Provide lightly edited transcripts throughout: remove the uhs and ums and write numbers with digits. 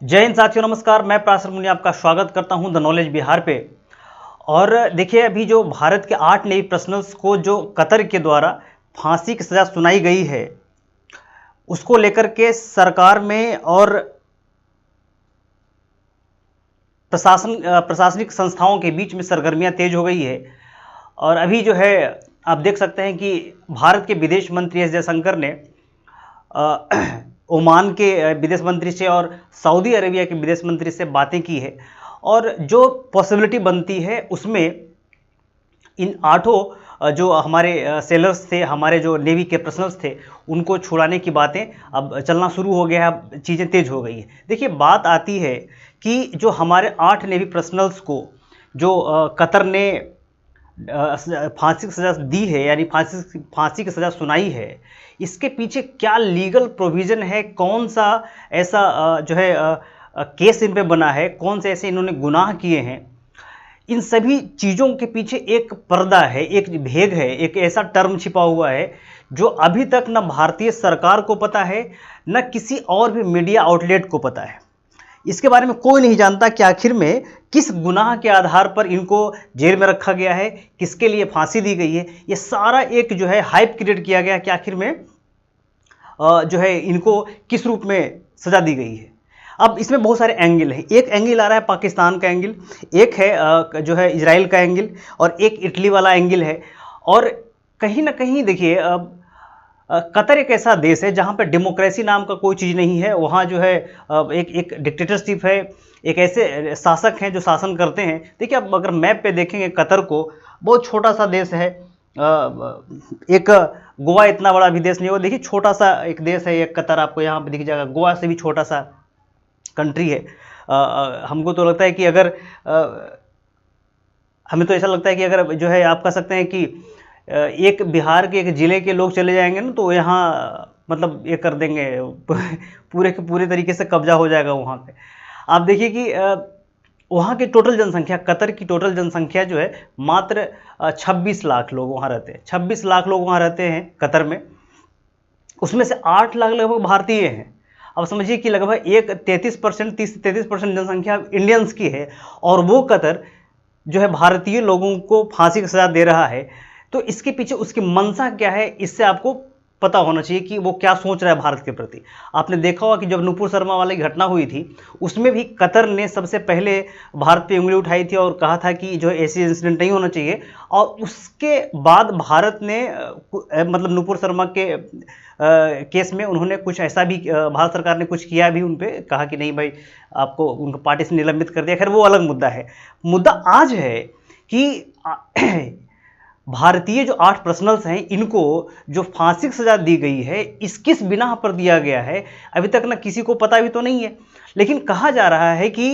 जय हिंद साथियों, नमस्कार। मैं प्रासर मुनि आपका स्वागत करता हूं द नॉलेज बिहार पे। और देखिए, अभी जो भारत के 8 नेवी पर्सनल्स को जो कतर के द्वारा फांसी की सज़ा सुनाई गई है, उसको लेकर के सरकार में और प्रशासनिक संस्थाओं के बीच में सरगर्मियां तेज हो गई है। और अभी जो है आप देख सकते हैं कि भारत के विदेश मंत्री एस जयशंकर ने ओमान के विदेश मंत्री से और सऊदी अरेबिया के विदेश मंत्री से बातें की है। और जो पॉसिबिलिटी बनती है उसमें इन 8 जो हमारे सेलर्स थे, हमारे जो नेवी के पर्सनल्स थे, उनको छुड़ाने की बातें अब चलना शुरू हो गया है। अब चीज़ें तेज हो गई है। देखिए, बात आती है कि जो हमारे 8 नेवी पर्सनल्स को जो कतर ने फांसी की सज़ा दी है, यानी फांसी की सज़ा सुनाई है, इसके पीछे क्या लीगल प्रोविज़न है, कौन सा ऐसा जो है केस इन पे बना है, कौन से ऐसे इन्होंने गुनाह किए हैं, इन सभी चीज़ों के पीछे एक पर्दा है, एक भेद है, एक ऐसा टर्म छिपा हुआ है जो अभी तक न भारतीय सरकार को पता है, न किसी और भी मीडिया आउटलेट को पता है। इसके बारे में कोई नहीं जानता कि आखिर में किस गुनाह के आधार पर इनको जेल में रखा गया है, किसके लिए फांसी दी गई है। ये सारा एक जो है हाइप क्रिएट किया गया कि आखिर में जो है इनको किस रूप में सज़ा दी गई है। अब इसमें बहुत सारे एंगल हैं। एक एंगल आ रहा है पाकिस्तान का एंगल, एक है जो है इजराइल का एंगल, और एक इटली वाला एंगल है। और कहीं ना कहीं देखिए, कतर एक ऐसा देश है जहाँ पे डेमोक्रेसी नाम का कोई चीज़ नहीं है। वहाँ जो है एक डिक्टेटरशिप है, एक ऐसे शासक हैं जो शासन करते हैं। देखिए, अब अगर मैप पे देखेंगे कतर को, बहुत छोटा सा देश है। एक गोवा इतना बड़ा भी देश नहीं होगा। देखिए, छोटा सा एक देश है एक कतर, आपको यहाँ पे दिख जाएगा। गोवा से भी छोटा सा कंट्री है। हमको तो लगता है कि अगर हमें तो ऐसा लगता है कि अगर जो है आप कह सकते हैं कि एक बिहार के एक ज़िले के लोग चले जाएंगे ना, तो यहाँ मतलब ये कर देंगे, पूरे के पूरे तरीके से कब्जा हो जाएगा वहाँ पे। आप देखिए कि वहाँ की टोटल जनसंख्या, कतर की टोटल जनसंख्या जो है मात्र 26 लाख लोग वहाँ रहते हैं। 26 लाख लोग वहाँ रहते हैं कतर में। उसमें से 8 लाख लगभग भारतीय हैं। अब समझिए कि लगभग एक 33%, 30 से 33% जनसंख्या इंडियंस की है, और वो कतर जो है भारतीय लोगों को फांसी की सज़ा दे रहा है। तो इसके पीछे उसकी मंशा क्या है, इससे आपको पता होना चाहिए कि वो क्या सोच रहा है भारत के प्रति। आपने देखा होगा कि जब नुपुर शर्मा वाली घटना हुई थी, उसमें भी कतर ने सबसे पहले भारत पे उंगली उठाई थी और कहा था कि जो ऐसी इंसिडेंट नहीं होना चाहिए। और उसके बाद भारत ने मतलब नुपुर शर्मा के केस में उन्होंने कुछ ऐसा भी, भारत सरकार ने कुछ किया भी, उन पर कहा कि नहीं भाई, आपको उनको पार्टी से निलंबित कर दिया। खैर, वो अलग मुद्दा है। मुद्दा आज है कि भारतीय जो 8 पर्सनल्स हैं, इनको जो फांसी की सज़ा दी गई है, इस किस बिना पर दिया गया है, अभी तक ना किसी को पता भी तो नहीं है। लेकिन कहा जा रहा है कि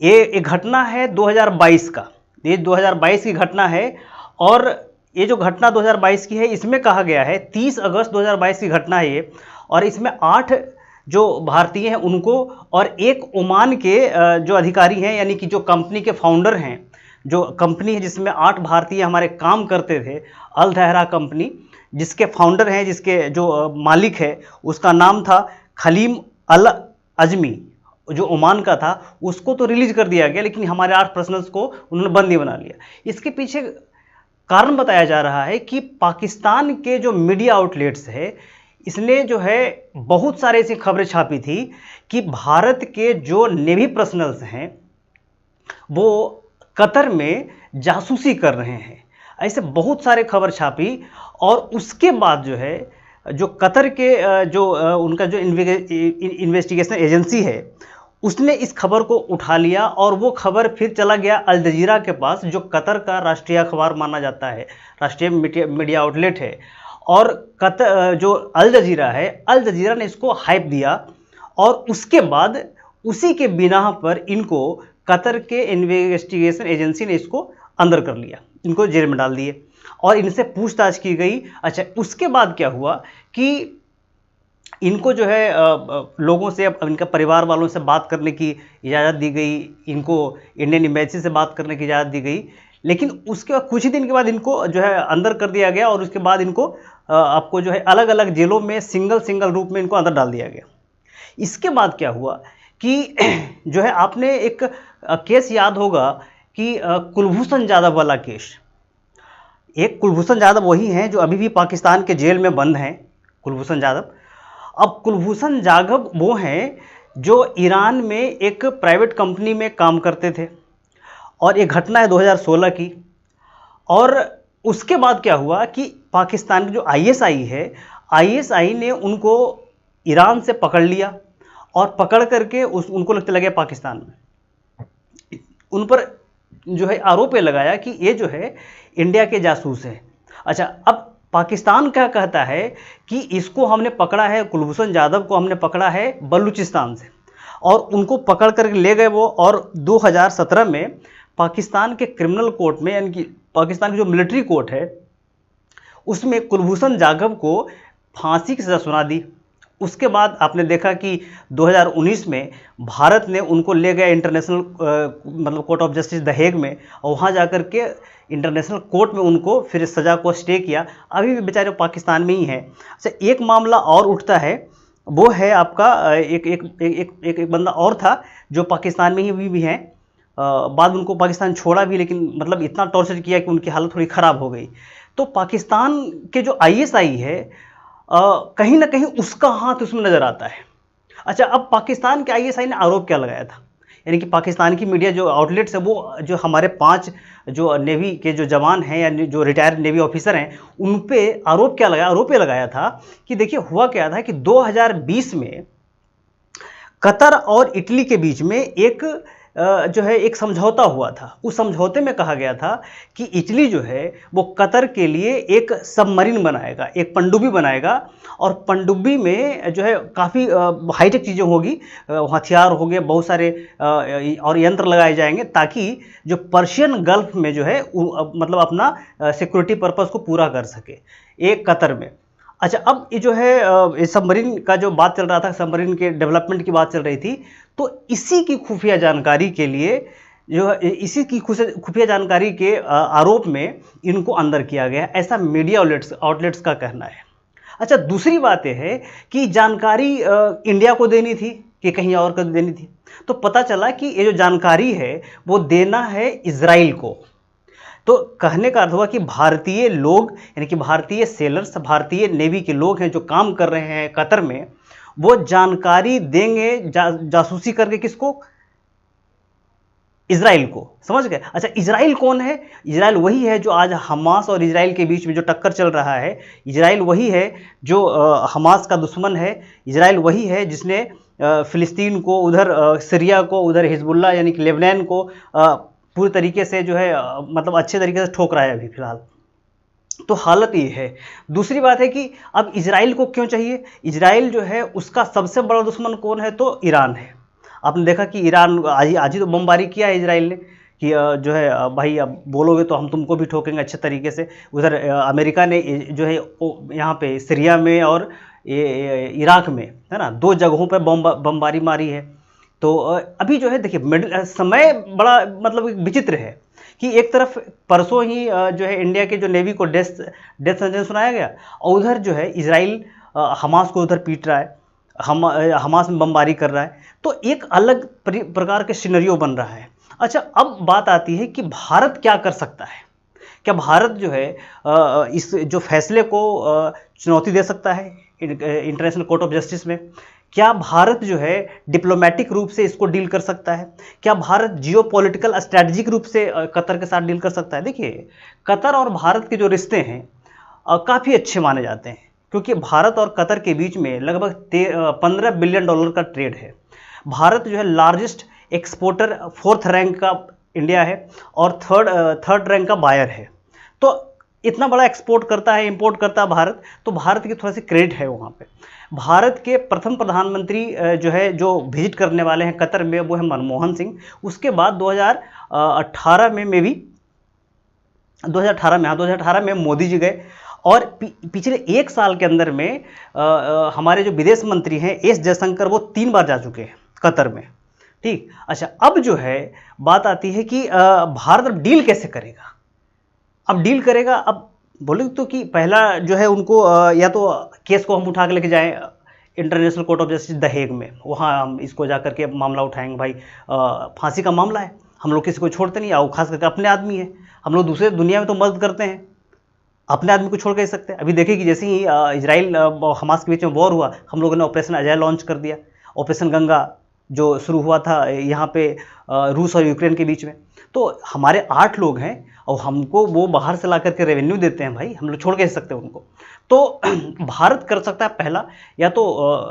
ये एक घटना है 2022 का, ये 2022 की घटना है। और ये जो घटना 2022 की है, इसमें कहा गया है 30 अगस्त 2022 की घटना है ये। और इसमें 8 जो भारतीय हैं उनको, और एक ओमान के जो अधिकारी हैं, यानी कि जो कंपनी के फाउंडर हैं, जो कंपनी है जिसमें 8 भारतीय हमारे काम करते थे, अल धहरा कंपनी, जिसके फाउंडर हैं, जिसके जो मालिक है, उसका नाम था खलीम अल अजमी, जो ओमान का था। उसको तो रिलीज कर दिया गया, लेकिन हमारे 8 पर्सनल्स को उन्होंने बंदी बना लिया। इसके पीछे कारण बताया जा रहा है कि पाकिस्तान के जो मीडिया आउटलेट्स है, इसने जो है बहुत सारे ऐसी खबरें छापी थी कि भारत के जो नेवी पर्सनल्स हैं वो कतर में जासूसी कर रहे हैं। ऐसे बहुत सारे खबर छापी। और उसके बाद जो है, जो कतर के जो उनका जो इन्वेस्टिगेशन एजेंसी है, उसने इस खबर को उठा लिया, और वो खबर फिर चला गया अल जजीरा के पास, जो कतर का राष्ट्रीय अखबार माना जाता है, राष्ट्रीय मीडिया आउटलेट है। और कतर जो अल जजीरा है, अल जजीरा ने इसको हाइप दिया, और उसके बाद उसी के बिना पर इनको कतर के इन्वेस्टिगेशन एजेंसी ने इसको अंदर कर लिया, इनको जेल में डाल दिए, और इनसे पूछताछ की गई। अच्छा, उसके बाद क्या हुआ कि इनको जो है लोगों से, इनका परिवार वालों से बात करने की इजाज़त दी गई, इनको इंडियन एम्बेसी से बात करने की इजाज़त दी गई। लेकिन उसके बाद कुछ ही दिन के बाद इनको जो है अंदर कर दिया गया, और उसके बाद इनको आपको जो है अलग अलग जेलों में सिंगल रूप में इनको अंदर डाल दिया गया। इसके बाद क्या हुआ कि जो है आपने एक केस याद होगा कि कुलभूषण जाधव वाला केस। एक कुलभूषण जाधव वही हैं जो अभी भी पाकिस्तान के जेल में बंद हैं, कुलभूषण जाधव। अब कुलभूषण जाधव वो हैं जो ईरान में एक प्राइवेट कंपनी में काम करते थे, और एक घटना है 2016 की। और उसके बाद क्या हुआ कि पाकिस्तान की जो आईएसआई है, आईएसआई ने उनको ईरान से पकड़ लिया और पकड़ करके उनको लगने लगे पाकिस्तान में। उन पर जो है आरोप ये लगाया कि ये जो है इंडिया के जासूस हैं। अच्छा, अब पाकिस्तान क्या कहता है कि इसको हमने पकड़ा है, कुलभूषण जाधव को हमने पकड़ा है बलूचिस्तान से, और उनको पकड़ कर ले गए वो, और 2017 में पाकिस्तान के क्रिमिनल कोर्ट में, यानी कि पाकिस्तान की जो मिलिट्री कोर्ट है, उसमें कुलभूषण जाधव को फांसी की सज़ा सुना दी। उसके बाद आपने देखा कि 2019 में भारत ने उनको ले गया इंटरनेशनल मतलब court of justice the Hague में, और वहाँ जाकर के इंटरनेशनल कोर्ट में उनको फिर सज़ा को स्टे किया। अभी भी बेचारे पाकिस्तान में ही हैं। अच्छा, एक मामला और उठता है, वो है आपका एक बंदा और था जो पाकिस्तान में ही भी हैं। बाद में उनको पाकिस्तान छोड़ा भी, लेकिन मतलब इतना टॉर्चर किया कि उनकी हालत थोड़ी ख़राब हो गई। तो पाकिस्तान के जो आईएसआई है, कहीं ना कहीं उसका हाथ उसमें नज़र आता है। अच्छा, अब पाकिस्तान के आईएसआई ने आरोप क्या लगाया था, यानी कि पाकिस्तान की मीडिया जो आउटलेट्स है, वो जो हमारे 5 जो नेवी के जो जवान हैं या जो रिटायर्ड नेवी ऑफिसर हैं, उन पे आरोप क्या लगाया, आरोप ये लगाया था कि देखिए हुआ क्या था कि 2020 में कतर और इटली के बीच में एक जो है एक समझौता हुआ था। उस समझौते में कहा गया था कि इटली जो है वो कतर के लिए एक सबमरीन बनाएगा, एक पनडुब्बी बनाएगा, और पनडुब्बी में जो है काफ़ी हाईटेक चीज़ें होगी, हथियार हो गए, बहुत सारे और यंत्र लगाए जाएंगे, ताकि जो पर्शियन गल्फ में जो है मतलब अपना सिक्योरिटी पर्पस को पूरा कर सके, एक कतर में। अच्छा, अब ये जो है सबमरीन का जो बात चल रहा था, सबमरीन के डेवलपमेंट की बात चल रही थी, तो इसी की खुफिया जानकारी के लिए जो है, इसी की खुफिया जानकारी के आरोप में इनको अंदर किया गया, ऐसा मीडिया आउटलेट्स का कहना है। अच्छा, दूसरी बात यह है कि जानकारी इंडिया को देनी थी कि कहीं और को देनी थी, तो पता चला कि ये जो जानकारी है वो देना है इजराइल को। तो कहने का अर्थ हुआ कि भारतीय लोग, यानी कि भारतीय सेलर्स, भारतीय नेवी के लोग हैं जो काम कर रहे हैं कतर में, वो जानकारी देंगे जासूसी करके किसको, इजराइल को। समझ गए? अच्छा, इजराइल कौन है? इजराइल वही है जो आज हमास और इजराइल के बीच में जो टक्कर चल रहा है। इजराइल वही है जो हमास का दुश्मन है। इजराइल वही है जिसने फ़िलिस्तीन को, उधर सीरिया को, उधर हिजबुल्लाह यानी कि लेबनान को पूरी तरीके से जो है मतलब अच्छे तरीके से ठोक रहा है अभी फ़िलहाल। तो हालत ये है। दूसरी बात है कि अब इजराइल को क्यों चाहिए? इजराइल जो है उसका सबसे बड़ा दुश्मन कौन है? तो ईरान है। आपने देखा कि ईरान आज ही तो बमबारी किया है इजराइल ने कि जो है भाई अब बोलोगे तो हम तुमको भी ठोकेंगे अच्छे तरीके से। उधर अमेरिका ने जो है यहाँ पे सीरिया में और इराक में, है ना, 2 जगहों पर बमबारी मारी है। तो अभी जो है देखिए समय बड़ा मतलब विचित्र है कि एक तरफ परसों ही जो है इंडिया के जो नेवी को डेथ सेंटेंस सुनाया गया, और उधर जो है इजराइल हमास को उधर पीट रहा है, हमास में बमबारी कर रहा है। तो एक अलग प्रकार के सिनेरियो बन रहा है। अच्छा, अब बात आती है कि भारत क्या कर सकता है? क्या भारत जो है इस जो फैसले को चुनौती दे सकता है इंटरनेशनल कोर्ट ऑफ जस्टिस में? क्या भारत जो है डिप्लोमेटिक रूप से इसको डील कर सकता है? क्या भारत जियोपॉलिटिकल स्ट्रैटेजिक रूप से कतर के साथ डील कर सकता है? देखिए, कतर और भारत के जो रिश्ते हैं काफ़ी अच्छे माने जाते हैं, क्योंकि भारत और कतर के बीच में लगभग 15 बिलियन डॉलर का ट्रेड है। भारत जो है लार्जेस्ट एक्सपोर्टर, 4th रैंक का इंडिया है, और थर्ड रैंक का बायर है। तो इतना बड़ा एक्सपोर्ट करता है, इंपोर्ट करता है भारत, तो भारत की थोड़ा सी क्रेडिट है वहाँ पे। भारत के प्रथम प्रधानमंत्री जो है जो विजिट करने वाले हैं कतर में, वो है मनमोहन सिंह। उसके बाद 2018 में मे भी 2018 में मोदी जी गए, और पिछले 1 साल के अंदर में हमारे जो विदेश मंत्री हैं एस जयशंकर, वो 3 बार जा चुके हैं कतर में। ठीक। अच्छा, अब जो है बात आती है कि भारत अब डील कैसे करेगा? अब डील करेगा, अब बोले तो कि पहला जो है उनको या तो केस को हम उठा के लेके जाएं international court of justice the Hague में, वहाँ हम इसको जा करके मामला उठाएंगे। भाई फांसी का मामला है, हम लोग किसी को छोड़ते नहीं, और खास करके अपने आदमी है, हम लोग दूसरे दुनिया में तो मदद करते हैं, अपने आदमी को छोड़ कर सकते हैं। अभी देखिए कि जैसे ही इजराइल हमास के बीच में वॉर हुआ, हम लोगों ने ऑपरेशन अजय लॉन्च कर दिया, ऑपरेशन गंगा जो शुरू हुआ था यहाँ पे रूस और यूक्रेन के बीच में। तो हमारे 8 लोग हैं और हमको वो बाहर से ला करके रेवेन्यू देते हैं, भाई हम लोग छोड़ के सकते हैं उनको। तो भारत कर सकता है पहला, या तो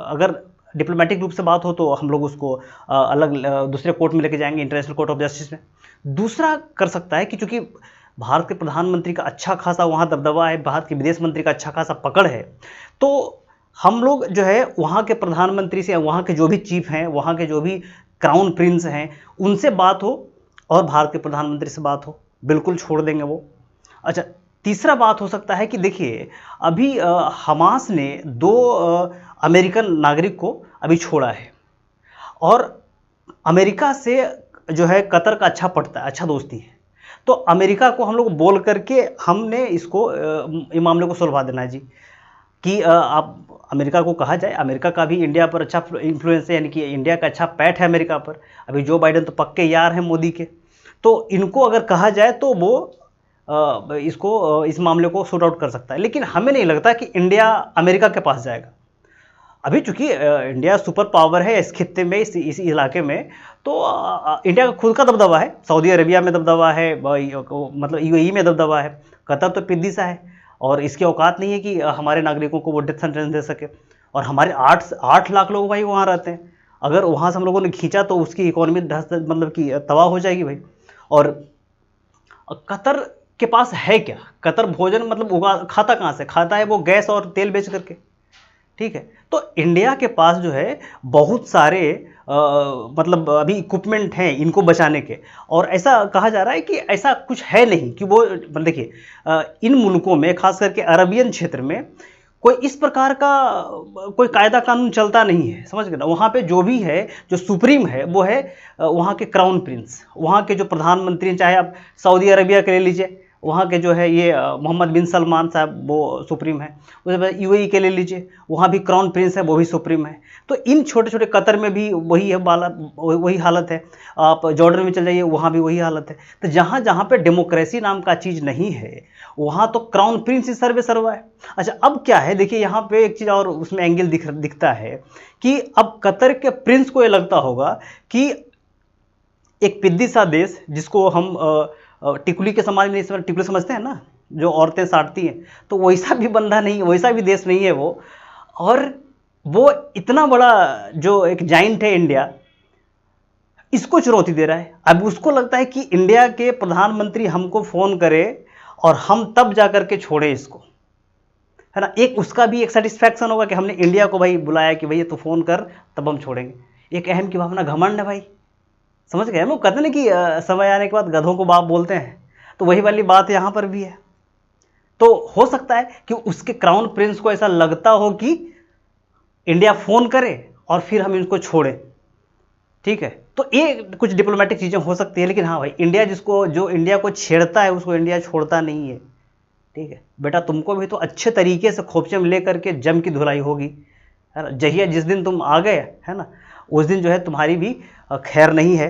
अगर डिप्लोमेटिक रूप से बात हो तो हम लोग उसको अलग दूसरे कोर्ट में लेके जाएंगे, इंटरनेशनल कोर्ट ऑफ जस्टिस में। दूसरा कर सकता है कि चूंकि भारत के प्रधानमंत्री का अच्छा खासा वहाँ दबदबा है, भारत के विदेश मंत्री का अच्छा खासा पकड़ है, तो हम लोग जो है वहाँ के प्रधानमंत्री से, वहाँ के जो भी चीफ हैं, वहाँ के जो भी क्राउन प्रिंस हैं, उनसे बात हो और भारत के प्रधानमंत्री से बात हो, बिल्कुल छोड़ देंगे वो। अच्छा, तीसरा बात हो सकता है कि देखिए अभी हमास ने 2 अमेरिकन नागरिक को अभी छोड़ा है, और अमेरिका से जो है कतर का अच्छा पड़ता है, अच्छा दोस्ती है। तो अमेरिका को हम लोग बोल करके हमने इसको इस मामले को सुलझा देना है जी, कि आप अमेरिका को कहा जाए, अमेरिका का भी इंडिया पर अच्छा इन्फ्लुएंस है, यानी कि इंडिया का अच्छा पैठ है अमेरिका पर। अभी जो बाइडेन तो पक्के यार हैं मोदी के, तो इनको अगर कहा जाए तो वो इसको इस मामले को सॉर्ट आउट कर सकता है। लेकिन हमें नहीं लगता कि इंडिया अमेरिका के पास जाएगा। अभी चूंकि इंडिया सुपर पावर है इस खित्ते में, इस इलाके में, तो इंडिया का खुद का दबदबा है, सऊदी अरेबिया में दबदबा है, मतलब यूएई में दबदबा है, कतर तो पिद्दी सा है, और इसकी औकात नहीं है कि हमारे नागरिकों को वो डेथ सेंटेंस दे सके। और हमारे 8 लाख लोग भाई वहाँ रहते हैं, अगर वहाँ से हम लोगों ने खींचा तो उसकी इकोनॉमी मतलब कि तबाह हो जाएगी भाई। और कतर के पास है क्या? कतर भोजन मतलब उगा खाता कहाँ से? खाता है वो गैस और तेल बेच करके, ठीक है। तो इंडिया के पास जो है बहुत सारे मतलब अभी इक्विपमेंट हैं इनको बचाने के, और ऐसा कहा जा रहा है कि ऐसा कुछ है नहीं कि वो, देखिए इन मुल्कों में खास करके अरबियन क्षेत्र में कोई इस प्रकार का कोई कायदा कानून चलता नहीं है, समझ गए ना। वहाँ पे जो भी है, जो सुप्रीम है, वो है वहाँ के क्राउन प्रिंस, वहाँ के जो प्रधानमंत्री, चाहे आप सऊदी अरबिया के ले लीजिए, वहाँ के जो है ये मोहम्मद बिन सलमान साहब वो सुप्रीम है। उसके बाद यूएई के ले लीजिए, वहाँ भी क्राउन प्रिंस है, वो भी सुप्रीम है। तो इन छोटे छोटे कतर में भी वही है, वही हालत है। आप जॉर्डन में चल जाइए, वहाँ भी वही हालत है। तो जहाँ जहाँ पे डेमोक्रेसी नाम का चीज़ नहीं है, वहाँ तो क्राउन प्रिंस ही सर्वे सर्वा है। अच्छा, अब क्या है, देखिए यहाँ पे एक चीज़ और उसमें एंगल दिखता है कि अब कतर के प्रिंस को ये लगता होगा कि एक पिद्दी सा देश, जिसको हम टिकुली के समाज में इस बार टिकुली समझते हैं ना, जो औरतें साटती हैं, तो वैसा भी बंदा नहीं, वैसा भी देश नहीं है वो। और वो इतना बड़ा जो एक जाइंट है इंडिया, इसको चुनौती दे रहा है। अब उसको लगता है कि इंडिया के प्रधानमंत्री हमको फ़ोन करे और हम तब जा कर के छोड़े इसको, है ना। एक उसका भी एक सेटिस्फैक्शन होगा कि हमने इंडिया को भाई बुलाया कि भैया तू फ़ोन कर तब हम छोड़ेंगे। एक अहम की भावना, घमंड है भाई, समझ गए। हम लोग कहते ना कि समय आने के बाद गधों को बाप बोलते हैं, तो वही वाली बात यहाँ पर भी है। तो हो सकता है कि उसके क्राउन प्रिंस को ऐसा लगता हो कि इंडिया फ़ोन करे और फिर हम इनको छोड़ें, ठीक है। तो ये कुछ डिप्लोमेटिक चीज़ें हो सकती है। लेकिन हाँ भाई, इंडिया जो इंडिया को छेड़ता है उसको इंडिया छोड़ता नहीं है, ठीक है। बेटा तुमको भी तो अच्छे तरीके से खोपचे में ले करके जम की धुलाई होगी, है ना। जहिया जिस दिन तुम आ गए, है ना, उस दिन जो है तुम्हारी भी खैर नहीं है।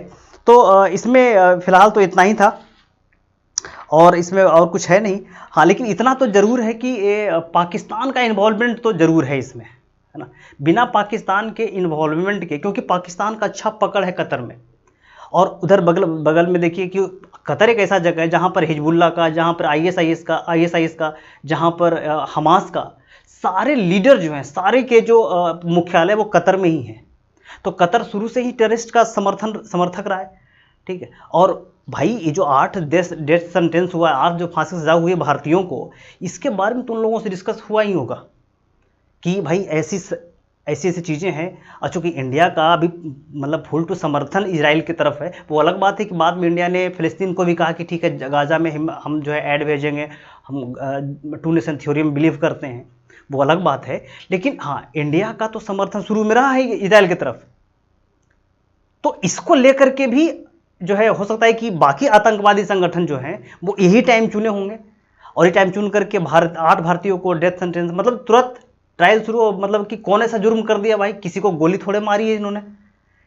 तो इसमें फ़िलहाल तो इतना ही था, और इसमें और कुछ है नहीं। हाँ, लेकिन इतना तो ज़रूर है कि पाकिस्तान का इन्वॉल्वमेंट तो ज़रूर है इसमें, है ना। बिना पाकिस्तान के इन्वॉल्वमेंट के, क्योंकि पाकिस्तान का अच्छा पकड़ है कतर में, और उधर बगल में देखिए कि कतर एक ऐसा जगह है जहाँ पर हिजबुल्ला का, जहाँ पर आईएसआईएस का, जहाँ पर हमास का सारे लीडर जो हैं, सारे के जो मुख्यालय वो कतर में ही हैं। तो कतर शुरू से ही टेररिस्ट का समर्थक रहा है, ठीक है। और भाई ये जो 8 डेथ सेंटेंस हुआ है, 8 जो फांसी सजा हुई है भारतीयों को, इसके बारे में तो उन लोगों से डिस्कस हुआ ही होगा कि भाई ऐसी चीज़ें हैं। और चूँकि इंडिया का अभी मतलब फुल टू समर्थन इजराइल की तरफ है, वो अलग बात है कि बाद में इंडिया ने फ़िलिस्तीन को भी कहा कि ठीक है गाज़ा में हम जो है ऐड भेजेंगे, हम 2 नेशन थ्योरी में बिलीव करते हैं, वो अलग बात है। लेकिन हाँ, इंडिया का तो समर्थन शुरू में रहा है इजराइल की तरफ। तो इसको लेकर के भी जो है हो सकता है कि बाकी आतंकवादी संगठन जो हैं वो यही टाइम चुने होंगे, और ये टाइम चुन करके 8 भारतीयों को डेथ सेंटेंस मतलब तुरंत ट्रायल शुरू, मतलब कि कौन ऐसा जुर्म कर दिया भाई, किसी को गोली थोड़े मारी है इन्होंने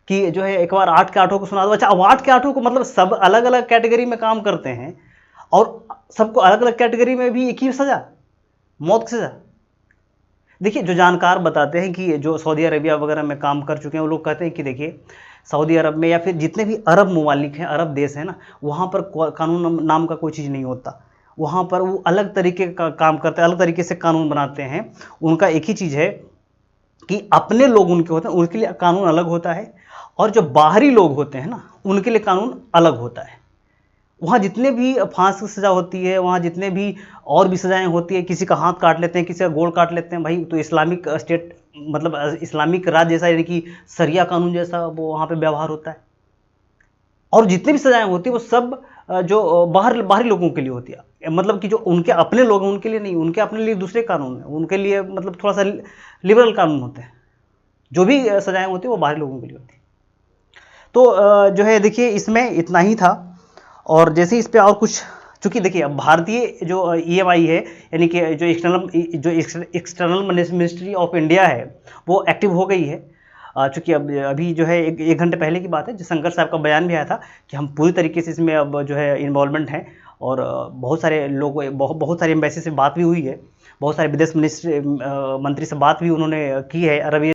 कि जो है एक बार 8 के 8 को सुना दो। अच्छा, अब 8 के 8 को मतलब सब अलग अलग कैटेगरी में काम करते हैं और सबको अलग अलग कैटेगरी में भी एक ही सजा, मौत की सजा। देखिए, जो जानकार बताते हैं कि जो सऊदी अरेबिया वगैरह में काम कर चुके हैं, वो लोग कहते हैं कि देखिए सऊदी अरब में या फिर जितने भी अरब ममालिक हैं, अरब देश हैं ना, वहाँ पर कानून नाम का कोई चीज़ नहीं होता। वहाँ पर वो अलग तरीके का काम करते हैं, अलग तरीके से कानून बनाते हैं। उनका एक ही चीज़ है कि अपने लोग उनके होते हैं, उनके लिए कानून अलग होता है, और जो बाहरी लोग होते हैं ना, उनके लिए कानून अलग होता है। वहाँ जितने भी फांसी की सज़ा होती है, वहाँ जितने भी और भी सज़ाएँ होती है, किसी का हाथ काट लेते हैं, किसी का गोड़ काट लेते हैं, भाई तो इस्लामिक स्टेट मतलब इस्लामिक राज्य जैसा, यानी कि शरिया कानून जैसा वो वहाँ पे व्यवहार होता है। और जितनी भी सज़ाएँ होती है वो सब जो बाहरी लोगों के लिए होती है, मतलब कि जो उनके अपने लोग हैं उनके लिए नहीं, उनके अपने लिए दूसरे कानून हैं, उनके लिए मतलब थोड़ा सा लिबरल कानून होते हैं। जो भी सज़ाएँ होती है वो बाहरी लोगों के लिए होती है। तो जो है देखिए इसमें इतना ही था। और जैसे इस पे और कुछ, चूँकि देखिए अब भारतीय जो ईएमआई है, यानी कि जो एक्सटर्नल मिनिस्ट्री ऑफ इंडिया है, वो एक्टिव हो गई है। चूँकि अब अभी जो है एक घंटे पहले की बात है, जो शंकर साहब का बयान भी आया था कि हम पूरी तरीके से इसमें अब जो है इन्वॉल्वमेंट हैं, और बहुत सारे लोग, बहुत सारी एम्बेसी से बात भी हुई है, बहुत सारे विदेश मंत्री से बात भी उन्होंने की है अरब